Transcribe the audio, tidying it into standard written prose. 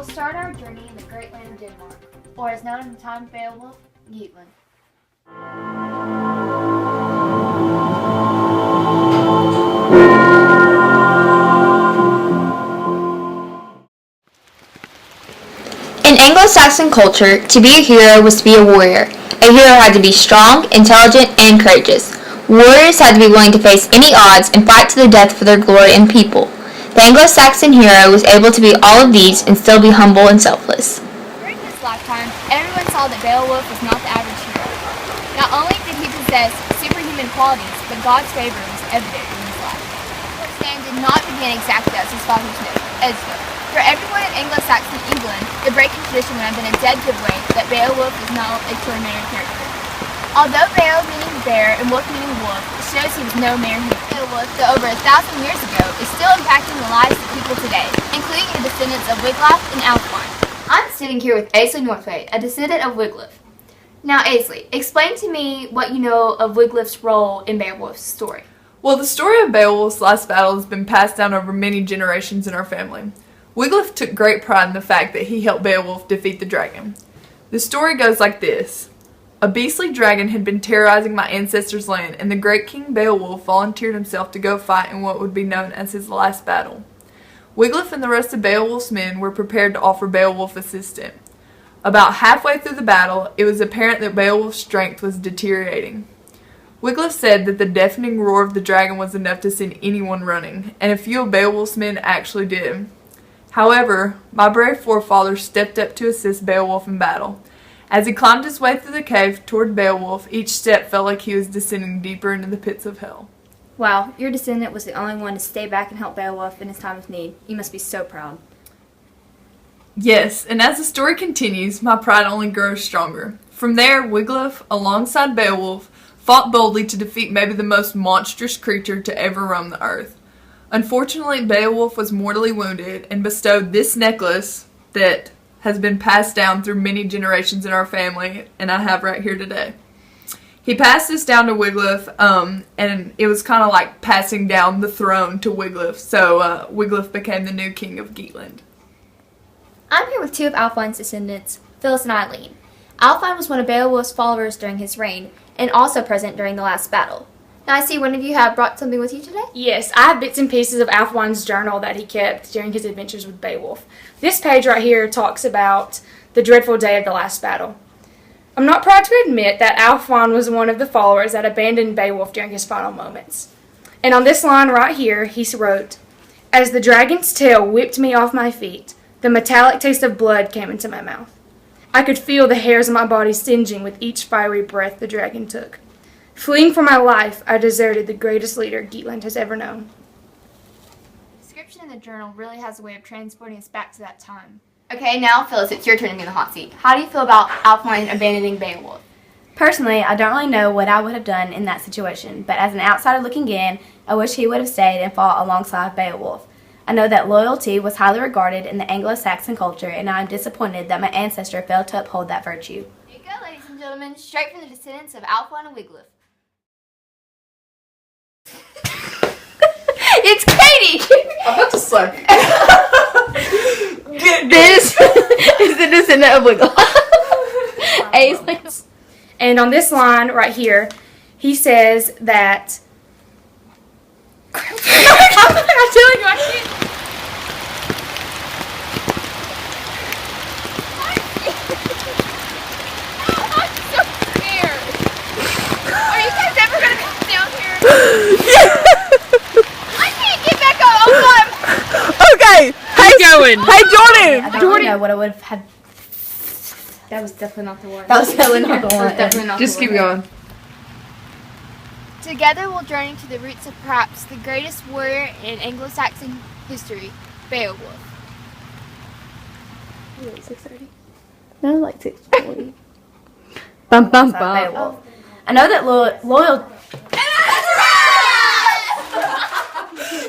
We'll start our journey in the great land of Denmark, or as known in the time of Beowulf, Geatland. In Anglo-Saxon culture, to be a hero was to be a warrior. A hero had to be strong, intelligent, and courageous. Warriors had to be willing to face any odds and fight to the death for their glory and people. The Anglo-Saxon hero was able to be all of these and still be humble and selfless. During his lifetime, everyone saw that Beowulf was not the average hero. Not only did he possess superhuman qualities, but God's favor was evident in his life. His stand did not begin exactly as his father's note, Edgewood. For everyone in Anglo-Saxon England, the breaking tradition would have been a dead giveaway that Beowulf was not a extraordinary character. Although Beow meaning bear and Wolf meaning wolf, it shows he was no mere hero. Beowulf, that over 1,000 years ago, is still impacting the lives of people today, including the descendants of Wiglaf and Alfwein. I'm sitting here with Aisley Northway, a descendant of Wiglaf. Now, Aisley, explain to me what you know of Wiglaf's role in Beowulf's story. Well, the story of Beowulf's last battle has been passed down over many generations in our family. Wiglaf took great pride in the fact that he helped Beowulf defeat the dragon. The story goes like this. A beastly dragon had been terrorizing my ancestors' land, and the great King Beowulf volunteered himself to go fight in what would be known as his last battle. Wiglaf and the rest of Beowulf's men were prepared to offer Beowulf assistance. About halfway through the battle, it was apparent that Beowulf's strength was deteriorating. Wiglaf said that the deafening roar of the dragon was enough to send anyone running, and a few of Beowulf's men actually did. However, my brave forefather stepped up to assist Beowulf in battle. As he climbed his way through the cave toward Beowulf, each step felt like he was descending deeper into the pits of hell. Wow, your descendant was the only one to stay back and help Beowulf in his time of need. You must be so proud. Yes, and as the story continues, my pride only grows stronger. From there, Wiglaf, alongside Beowulf, fought boldly to defeat maybe the most monstrous creature to ever roam the earth. Unfortunately, Beowulf was mortally wounded and bestowed this necklace that has been passed down through many generations in our family, and I have right here today. He passed this down to Wiglaf, and it was kind of like passing down the throne to Wiglaf, so Wiglaf became the new king of Geatland. I'm here with two of Alfwein's descendants, Phyllis and Eileen. Alfwein was one of Beowulf's followers during his reign, and also present during the last battle. Now I see one of you have brought something with you today? Yes, I have bits and pieces of Alfwein's journal that he kept during his adventures with Beowulf. This page right here talks about the dreadful day of the last battle. I'm not proud to admit that Alfwein was one of the followers that abandoned Beowulf during his final moments. And on this line right here, he wrote, "As the dragon's tail whipped me off my feet, the metallic taste of blood came into my mouth. I could feel the hairs of my body singeing with each fiery breath the dragon took. Fleeing for my life, I deserted the greatest leader Geatland has ever known." The description in the journal really has a way of transporting us back to that time. Okay, now Phyllis, it's your turn to be in the hot seat. How do you feel about Alfwein abandoning Beowulf? Personally, I don't really know what I would have done in that situation, but as an outsider looking in, I wish he would have stayed and fought alongside Beowulf. I know that loyalty was highly regarded in the Anglo-Saxon culture, and I am disappointed that my ancestor failed to uphold that virtue. There you go, ladies and gentlemen, straight from the descendants of Alfwein and Wiglaf. It's Katie! I'm about to slap you. This is the descendant of Wiglaf. Aisley. And on this line right here, he says that... I'm telling you, I can't... I'm so scared. Are you guys ever going to come down here? I can't get back up. Oh, God. Okay, going. Hey, Jordan! I don't really know what I would have had. That was definitely not the one. That was definitely not the one. Definitely not Just the keep one. going. Together we'll journey to the roots of perhaps the greatest warrior in Anglo-Saxon history, Beowulf. 6:30. No, like 6:40. Bum bum bum. I know that loyal.